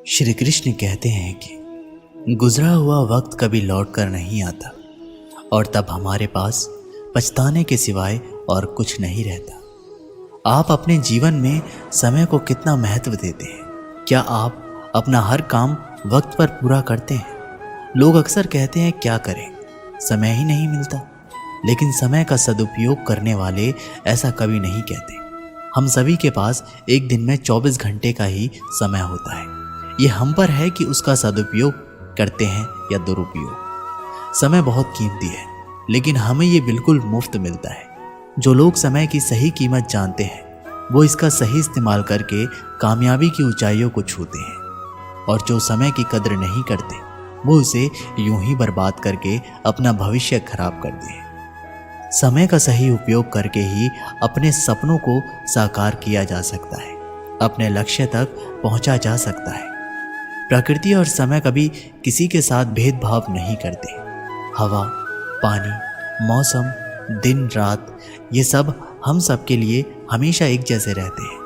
श्री कृष्ण कहते हैं कि गुजरा हुआ वक्त कभी लौट कर नहीं आता और तब हमारे पास पछताने के सिवाय और कुछ नहीं रहता। आप अपने जीवन में समय को कितना महत्व देते हैं? क्या आप अपना हर काम वक्त पर पूरा करते हैं? लोग अक्सर कहते हैं क्या करें, समय ही नहीं मिलता, लेकिन समय का सदुपयोग करने वाले ऐसा कभी नहीं कहते। हम सभी के पास एक दिन में 24 घंटे का ही समय होता है। ये हम पर है कि उसका सदुपयोग करते हैं या दुरुपयोग। समय बहुत कीमती है, लेकिन हमें ये बिल्कुल मुफ्त मिलता है। जो लोग समय की सही कीमत जानते हैं वो इसका सही इस्तेमाल करके कामयाबी की ऊंचाइयों को छूते हैं, और जो समय की कद्र नहीं करते वो उसे यूं ही बर्बाद करके अपना भविष्य खराब करते हैं। समय का सही उपयोग करके ही अपने सपनों को साकार किया जा सकता है, अपने लक्ष्य तक पहुंचा जा सकता है। प्रकृति और समय कभी किसी के साथ भेदभाव नहीं करते। हवा, पानी, मौसम, दिन, रात, ये सब हम सब के लिए हमेशा एक जैसे रहते हैं।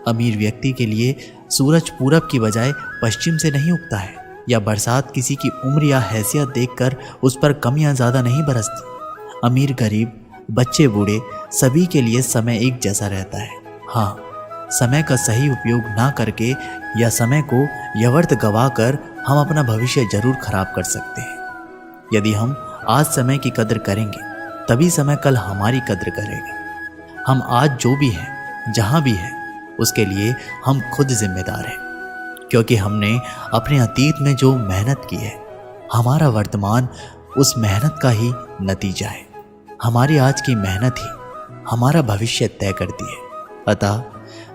अमीर व्यक्ति के लिए सूरज पूरब की बजाय पश्चिम से नहीं उगता है, या बरसात किसी की उम्र या हैसियत देखकर उस पर कम या ज़्यादा नहीं बरसती। अमीर गरीब, बच्चे बूढ़े, सभी के लिए समय एक जैसा रहता है। हाँ, समय का सही उपयोग ना करके या समय को व्यर्थ गवा कर हम अपना भविष्य जरूर खराब कर सकते हैं। यदि हम आज समय की कद्र करेंगे तभी समय कल हमारी कद्र करेगा। हम आज जो भी हैं, जहाँ भी हैं, उसके लिए हम खुद जिम्मेदार हैं, क्योंकि हमने अपने अतीत में जो मेहनत की है, हमारा वर्तमान उस मेहनत का ही नतीजा है। हमारी आज की मेहनत ही हमारा भविष्य तय करती है। अतः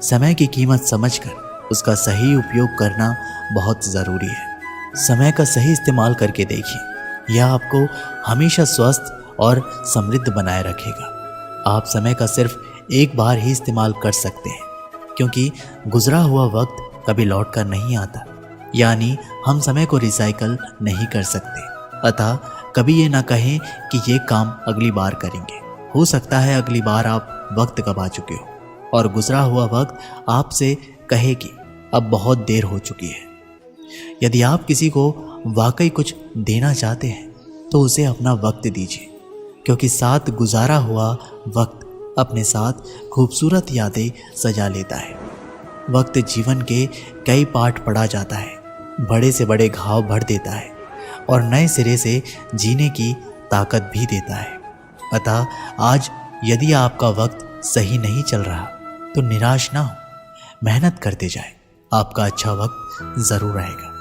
समय की कीमत समझकर उसका सही उपयोग करना बहुत ज़रूरी है। समय का सही इस्तेमाल करके देखिए, यह आपको हमेशा स्वस्थ और समृद्ध बनाए रखेगा। आप समय का सिर्फ एक बार ही इस्तेमाल कर सकते हैं, क्योंकि गुजरा हुआ वक्त कभी लौट कर नहीं आता, यानी हम समय को रिसाइकल नहीं कर सकते। अतः कभी ये ना कहें कि ये काम अगली बार करेंगे। हो सकता है अगली बार आप वक्त गवा चुके हो और गुजरा हुआ वक्त आपसे कहे कि अब बहुत देर हो चुकी है। यदि आप किसी को वाकई कुछ देना चाहते हैं तो उसे अपना वक्त दीजिए, क्योंकि साथ गुजारा हुआ वक्त अपने साथ खूबसूरत यादें सजा लेता है। वक्त जीवन के कई पाठ पढ़ा जाता है, बड़े से बड़े घाव भर देता है और नए सिरे से जीने की ताकत भी देता है। अतः आज यदि आपका वक्त सही नहीं चल रहा तो निराश ना हो, मेहनत करते जाए, आपका अच्छा वक्त ज़रूर आएगा।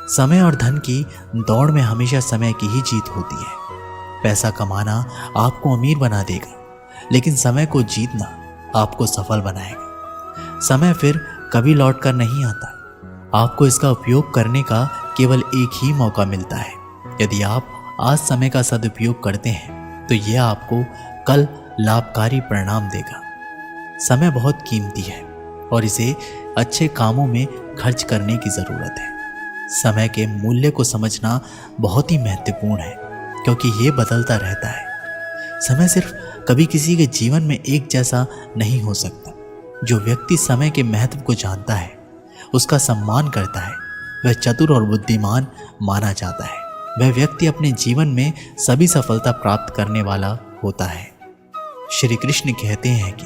समय और धन की दौड़ में हमेशा समय की ही जीत होती है। पैसा कमाना आपको अमीर बना देगा, लेकिन समय को जीतना आपको सफल बनाएगा। समय फिर कभी लौट कर नहीं आता, आपको इसका उपयोग करने का केवल एक ही मौका मिलता है। यदि आप आज समय का सदुपयोग करते हैं तो यह आपको कल लाभकारी परिणाम देगा। समय बहुत कीमती है और इसे अच्छे कामों में खर्च करने की ज़रूरत है। समय के मूल्य को समझना बहुत ही महत्वपूर्ण है, क्योंकि ये बदलता रहता है। समय सिर्फ कभी किसी के जीवन में एक जैसा नहीं हो सकता। जो व्यक्ति समय के महत्व को जानता है, उसका सम्मान करता है, वह चतुर और बुद्धिमान माना जाता है। वह व्यक्ति अपने जीवन में सभी सफलता प्राप्त करने वाला होता है। श्री कृष्ण कहते हैं कि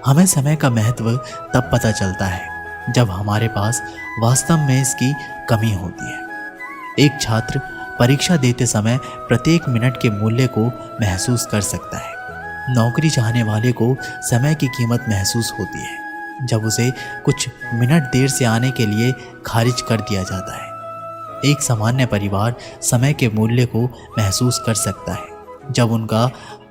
हमें समय का महत्व तब पता चलता है जब हमारे पास वास्तव में इसकी कमी होती है। एक छात्र परीक्षा देते समय प्रत्येक मिनट के मूल्य को महसूस कर सकता है। नौकरी चाहने वाले को समय की कीमत महसूस होती है जब उसे कुछ मिनट देर से आने के लिए खारिज कर दिया जाता है। एक सामान्य परिवार समय के मूल्य को महसूस कर सकता है जब उनका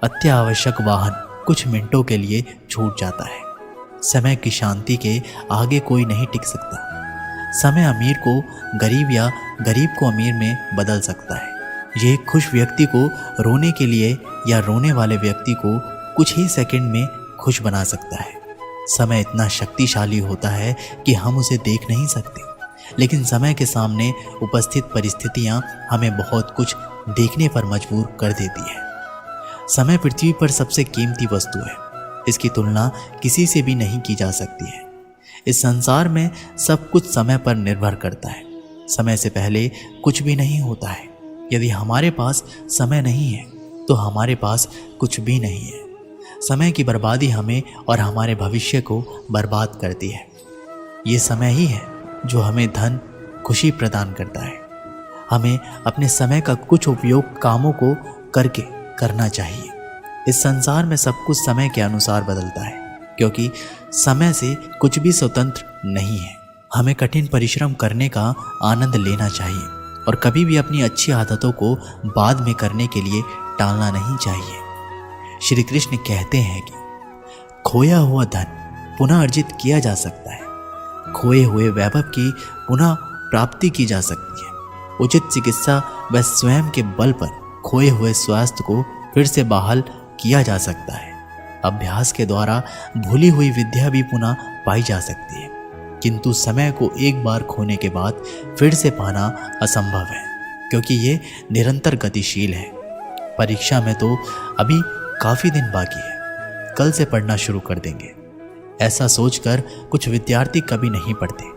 अत्यावश्यक वाहन कुछ मिनटों के लिए छूट जाता है। समय की शांति के आगे कोई नहीं टिक सकता। समय अमीर को गरीब या गरीब को अमीर में बदल सकता है। ये खुश व्यक्ति को रोने के लिए या रोने वाले व्यक्ति को कुछ ही सेकंड में खुश बना सकता है। समय इतना शक्तिशाली होता है कि हम उसे देख नहीं सकते, लेकिन समय के सामने उपस्थित परिस्थितियां हमें बहुत कुछ देखने पर मजबूर कर देती है। समय पृथ्वी पर सबसे कीमती वस्तु है। इसकी तुलना किसी से भी नहीं की जा सकती है। इस संसार में सब कुछ समय पर निर्भर करता है। समय से पहले कुछ भी नहीं होता है। यदि हमारे पास समय नहीं है तो हमारे पास कुछ भी नहीं है। समय की बर्बादी हमें और हमारे भविष्य को बर्बाद करती है। ये समय ही है जो हमें धन, खुशी प्रदान करता है। हमें अपने समय का कुछ उपयोग कामों को करके करना चाहिए। इस संसार में सब कुछ समय के अनुसार बदलता है, क्योंकि समय से कुछ भी स्वतंत्र नहीं है। हमें कठिन परिश्रम करने का आनंद लेना चाहिए और कभी भी अपनी अच्छी आदतों को बाद में करने के लिए टालना नहीं चाहिए। श्री कृष्ण कहते हैं कि खोया हुआ धन पुनः अर्जित किया जा सकता है, खोए हुए वैभव की पुनः प्राप्ति की जा सकती है। उचित चिकित्सा व स्वयं के बल पर खोए हुए स्वास्थ्य को फिर से बहाल किया जा सकता है। अभ्यास के द्वारा भूली हुई विद्या भी पुनः पाई जा सकती है, किंतु समय को एक बार खोने के बाद फिर से पाना असंभव है, क्योंकि ये निरंतर गतिशील है। परीक्षा में तो अभी काफ़ी दिन बाकी है, कल से पढ़ना शुरू कर देंगे, ऐसा सोचकर कुछ विद्यार्थी कभी नहीं पढ़ते,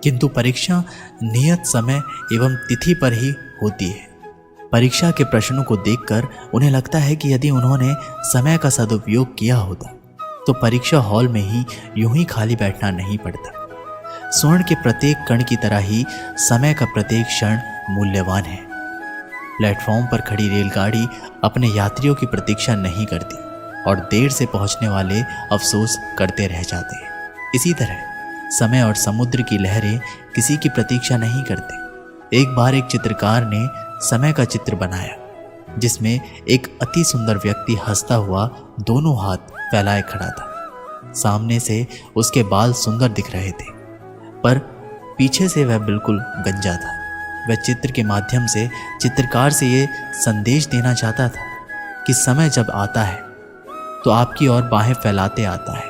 किंतु परीक्षा नियत समय एवं तिथि पर ही होती है। परीक्षा के प्रश्नों को देखकर उन्हें लगता है कि यदि उन्होंने समय का सदुपयोग किया होता तो परीक्षा हॉल में ही यूं ही खाली बैठना नहीं पड़ता। स्वर्ण के प्रत्येक कण की तरह ही समय का प्रत्येक क्षण मूल्यवान है। प्लेटफॉर्म पर खड़ी रेलगाड़ी अपने यात्रियों की प्रतीक्षा नहीं करती और देर से पहुंचने वाले अफसोस करते रह जाते हैं। इसी तरह समय और समुद्र की लहरें किसी की प्रतीक्षा नहीं करते। एक बार एक चित्रकार ने समय का चित्र बनाया, जिसमें एक अति सुंदर व्यक्ति हंसता हुआ दोनों हाथ फैलाए खड़ा था। सामने से उसके बाल सुंदर दिख रहे थे, पर पीछे से वह बिल्कुल गंजा था। वह चित्र के माध्यम से चित्रकार से ये संदेश देना चाहता था कि समय जब आता है तो आपकी ओर बाहें फैलाते आता है।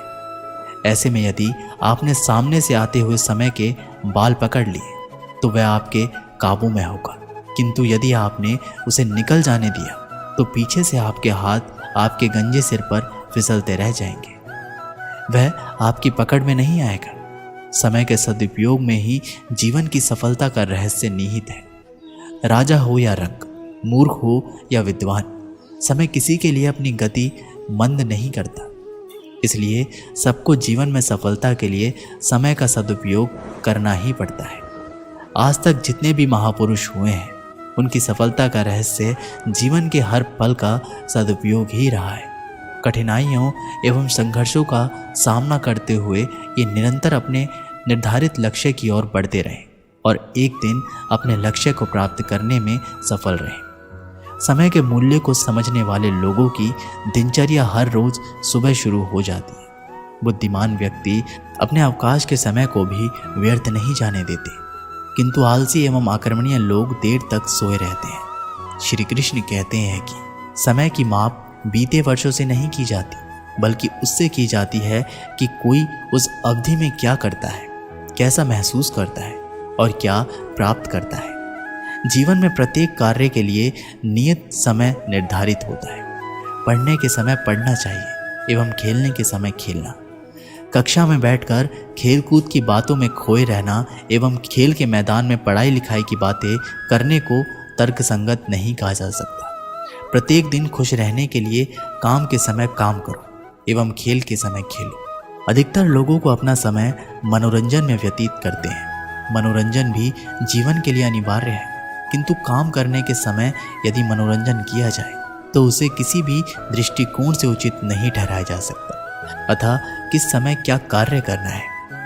ऐसे में यदि आपने सामने से आते हुए समय के बाल पकड़ लिए तो वह आपके काबू में होगा, किंतु यदि आपने उसे निकल जाने दिया तो पीछे से आपके हाथ आपके गंजे सिर पर फिसलते रह जाएंगे। वह आपकी पकड़ में नहीं आएगा। समय के सदुपयोग में ही जीवन की सफलता का रहस्य निहित है। राजा हो या रंक, मूर्ख हो या विद्वान, समय किसी के लिए अपनी गति मंद नहीं करता। इसलिए सबको जीवन में सफलता के लिए समय का सदुपयोग करना ही पड़ता है। आज तक जितने भी महापुरुष हुए हैं, उनकी सफलता का रहस्य जीवन के हर पल का सदुपयोग ही रहा है। कठिनाइयों एवं संघर्षों का सामना करते हुए ये निरंतर अपने निर्धारित लक्ष्य की ओर बढ़ते रहे और एक दिन अपने लक्ष्य को प्राप्त करने में सफल रहे। समय के मूल्य को समझने वाले लोगों की दिनचर्या हर रोज सुबह शुरू हो जाती है। बुद्धिमान व्यक्ति अपने अवकाश के समय को भी व्यर्थ नहीं जाने देते, किंतु आलसी एवं आक्रमणीय लोग देर तक सोए रहते हैं। श्री कृष्ण कहते हैं कि समय की माप बीते वर्षों से नहीं की जाती, बल्कि उससे की जाती है कि कोई उस अवधि में क्या करता है, कैसा महसूस करता है और क्या प्राप्त करता है। जीवन में प्रत्येक कार्य के लिए नियत समय निर्धारित होता है। पढ़ने के समय पढ़ना चाहिए एवं खेलने के समय खेलना। कक्षा में बैठकर खेलकूद की बातों में खोए रहना एवं खेल के मैदान में पढ़ाई लिखाई की बातें करने को तर्कसंगत नहीं कहा जा सकता। प्रत्येक दिन खुश रहने के लिए काम के समय काम करो एवं खेल के समय खेलो। अधिकतर लोगों को अपना समय मनोरंजन में व्यतीत करते हैं। मनोरंजन भी जीवन के लिए अनिवार्य है, किंतु काम करने के समय यदि मनोरंजन किया जाए तो उसे किसी भी दृष्टिकोण से उचित नहीं ठहराया जा सकता। अतः किस समय क्या कार्य करना है,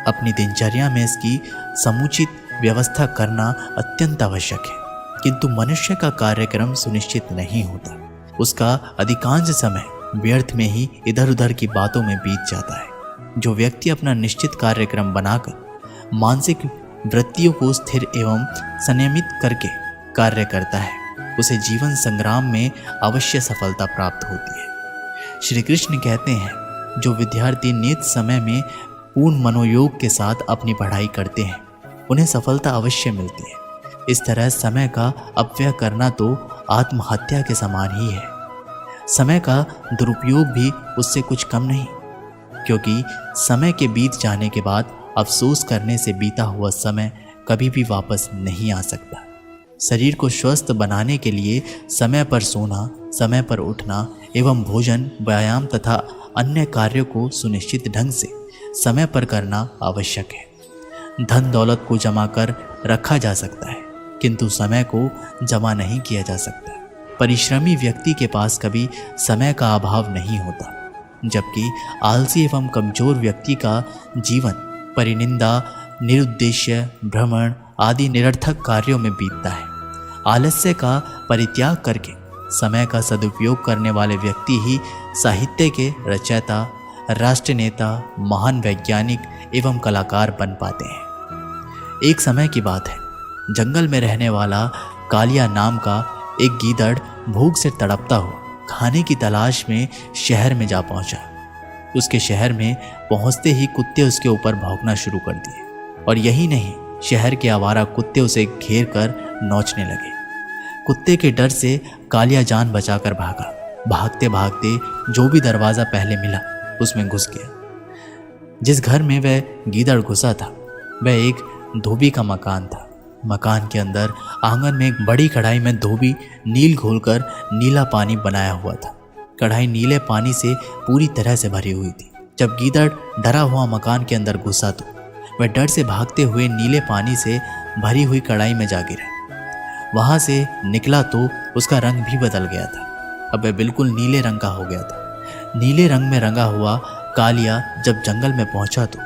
अपनी दिनचर्या में इसकी समुचित व्यवस्था करना अत्यंत आवश्यक है। किंतु मनुष्य का कार्यक्रम सुनिश्चित नहीं होता। उसका अधिकांश समय व्यर्थ में ही इधर उधर की बातों में बीत जाता है। जो व्यक्ति अपना निश्चित कार्यक्रम बनाकर मानसिक वृत्तियों को स्थिर एवं संयमित करके कार्य करता है, उसे जीवन संग्राम में अवश्य सफलता प्राप्त होती है। श्री कृष्ण कहते हैं, जो विद्यार्थी नियत समय में पूर्ण मनोयोग के साथ अपनी पढ़ाई करते हैं, उन्हें सफलता अवश्य मिलती है। इस तरह समय का अपव्यय करना तो आत्महत्या के समान ही है। समय का दुरुपयोग भी उससे कुछ कम नहीं, क्योंकि समय के बीत जाने के बाद अफसोस करने से बीता हुआ समय कभी भी वापस नहीं आ सकता। शरीर को स्वस्थ बनाने के लिए समय पर सोना, समय पर उठना एवं भोजन, व्यायाम तथा अन्य कार्यों को सुनिश्चित ढंग से समय पर करना आवश्यक है। धन दौलत को जमा कर रखा जा सकता है, किंतु समय को जमा नहीं किया जा सकता। परिश्रमी व्यक्ति के पास कभी समय का अभाव नहीं होता, जबकि आलसी एवं कमजोर व्यक्ति का जीवन परिनिंदा, निरुद्देश्य, भ्रमण आदि निरर्थक कार्यों में बीतता है। आलस्य का परित्याग करके समय का सदुपयोग करने वाले व्यक्ति ही साहित्य के रचयिता, राष्ट्र नेता, महान वैज्ञानिक एवं कलाकार बन पाते हैं। एक समय की बात है, जंगल में रहने वाला कालिया नाम का एक गीदड़ भूख से तड़पता हुआ खाने की तलाश में शहर में जा पहुंचा। उसके शहर में पहुंचते ही कुत्ते उसके ऊपर भौंकना शुरू कर दिए, और यही नहीं, शहर के आवारा कुत्ते उसे घेर कर नोचने लगे। कुत्ते के डर से कालिया जान बचाकर भागा। भागते भागते जो भी दरवाज़ा पहले मिला उसमें घुस गया। जिस घर में वह गीदड़ घुसा था वह एक धोबी का मकान था। मकान के अंदर आंगन में एक बड़ी कढ़ाई में धोबी नील घोलकर नीला पानी बनाया हुआ था। कढ़ाई नीले पानी से पूरी तरह से भरी हुई थी। जब गीदड़ डरा हुआ मकान के अंदर घुसा तो वह डर से भागते हुए नीले पानी से भरी हुई कढ़ाई में जा गिरा। वहां से निकला तो उसका रंग भी बदल गया था। अब वह बिल्कुल नीले रंग का हो गया था। नीले रंग में रंगा हुआ कालिया जब जंगल में पहुंचा तो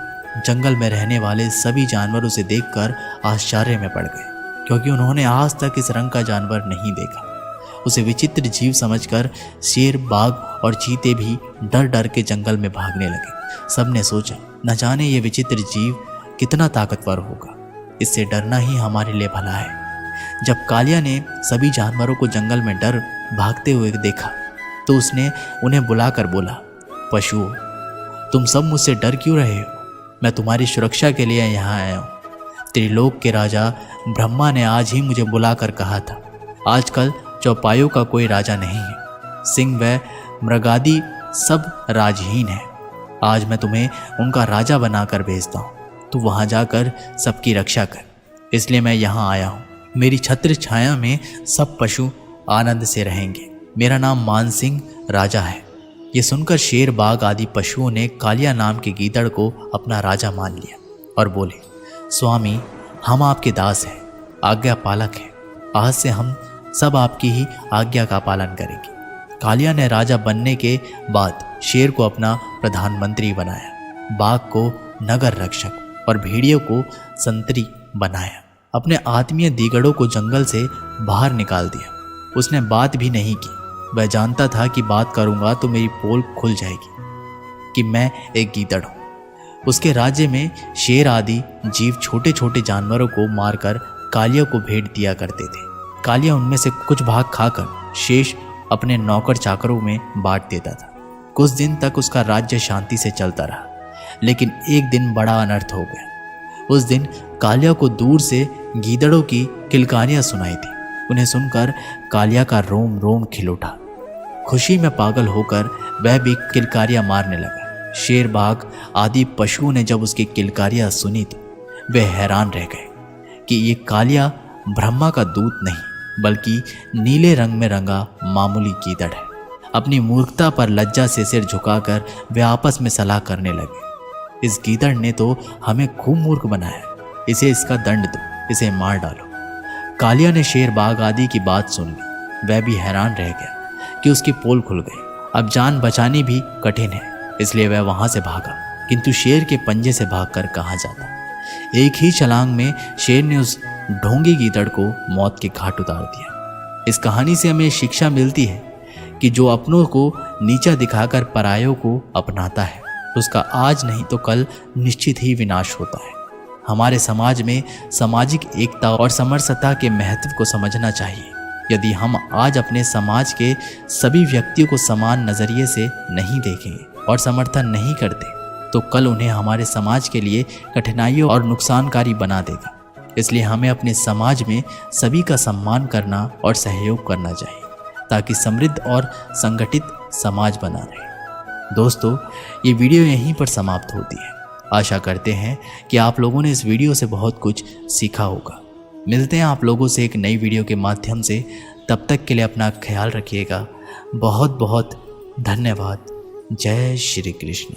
जंगल में रहने वाले सभी जानवर उसे देखकर आश्चर्य में पड़ गए, क्योंकि उन्होंने आज तक इस रंग का जानवर नहीं देखा। उसे विचित्र जीव समझकर शेर, बाघ और चीते भी डर डर के जंगल में भागने लगे। सबने सोचा, न जाने ये विचित्र जीव कितना ताकतवर होगा, इससे डरना ही हमारे लिए भला है। जब कालिया ने सभी जानवरों को जंगल में डर भागते हुए देखा तो उसने उन्हें बुलाकर बोला, पशुओं, तुम सब मुझसे डर क्यों रहे हो? मैं तुम्हारी सुरक्षा के लिए यहाँ आया हूँ। त्रिलोक के राजा ब्रह्मा ने आज ही मुझे बुलाकर कहा था, आजकल चौपायों का कोई राजा नहीं है। सिंह व मृगादि सब राजहीन है। आज मैं तुम्हें उनका राजा बनाकर भेजता हूँ। तू वहाँ जाकर सबकी रक्षा कर। इसलिए मैं यहाँ आया हूँ। मेरी छत्र छाया में सब पशु आनंद से रहेंगे। मेरा नाम मानसिंह राजा है। ये सुनकर शेर, बाघ आदि पशुओं ने कालिया नाम के गीदड़ को अपना राजा मान लिया और बोले, स्वामी, हम आपके दास हैं, आज्ञा पालक हैं। आज से हम सब आपकी ही आज्ञा का पालन करेंगे। कालिया ने राजा बनने के बाद शेर को अपना प्रधानमंत्री बनाया, बाघ को नगर रक्षक और भेड़ियों को संतरी बनाया। अपने आत्मीय दीगड़ों को जंगल से बाहर निकाल दिया। उसने बात भी नहीं की। वह जानता था कि बात करूंगा तो मेरी पोल खुल जाएगी कि मैं एक गीदड़ हूँ। उसके राज्य में शेर आदि जीव छोटे छोटे जानवरों को मारकर कालिया को भेंट दिया करते थे। कालिया उनमें से कुछ भाग खाकर शेष अपने नौकर चाकरों में बांट देता था। कुछ दिन तक उसका राज्य शांति से चलता रहा, लेकिन एक दिन बड़ा अनर्थ हो गया। उस दिन कालिया को दूर से गीदड़ों की किलकारियां सुनाई थी। उन्हें सुनकर कालिया का रोम रोम खिल उठा। खुशी में पागल होकर वह भी किलकारियां मारने लगा। शेर, बाघ आदि पशुओं ने जब उसकी किलकारियां सुनी तो वे हैरान रह गए कि ये कालिया ब्रह्मा का दूत नहीं बल्कि नीले रंग में रंगा मामूली गीदड़ है। अपनी मूर्खता पर लज्जा से सिर झुकाकर वे आपस में सलाह करने लगे, इस गीदड़ ने तो हमें खूब मूर्ख बनाया, इसे इसका दंड दो, इसे मार डालो। कालिया ने शेर, बाघ आदि की बात सुन ली। वह भी हैरान रह गया कि उसकी पोल खुल गई। अब जान बचानी भी कठिन है, इसलिए वह वहां से भागा, किंतु शेर के पंजे से भागकर कहाँ जाता। एक ही छलांग में शेर ने उस ढोंगी गीदड़ को मौत के घाट उतार दिया। इस कहानी से हमें शिक्षा मिलती है कि जो अपनों को नीचा दिखाकर परायों को अपनाता है उसका आज नहीं तो कल निश्चित ही विनाश होता है। हमारे समाज में सामाजिक एकता और समरसता के महत्व को समझना चाहिए। यदि हम आज अपने समाज के सभी व्यक्तियों को समान नज़रिए से नहीं देखेंगे और समर्थन नहीं करते तो कल उन्हें हमारे समाज के लिए कठिनाइयों और नुकसानकारी बना देगा। इसलिए हमें अपने समाज में सभी का सम्मान करना और सहयोग करना चाहिए ताकि समृद्ध और संगठित समाज बना रहे। दोस्तों, ये वीडियो यहीं पर समाप्त होती है। आशा करते हैं कि आप लोगों ने इस वीडियो से बहुत कुछ सीखा होगा। मिलते हैं आप लोगों से एक नई वीडियो के माध्यम से। तब तक के लिए अपना ख्याल रखिएगा। बहुत बहुत धन्यवाद। जय श्री कृष्ण।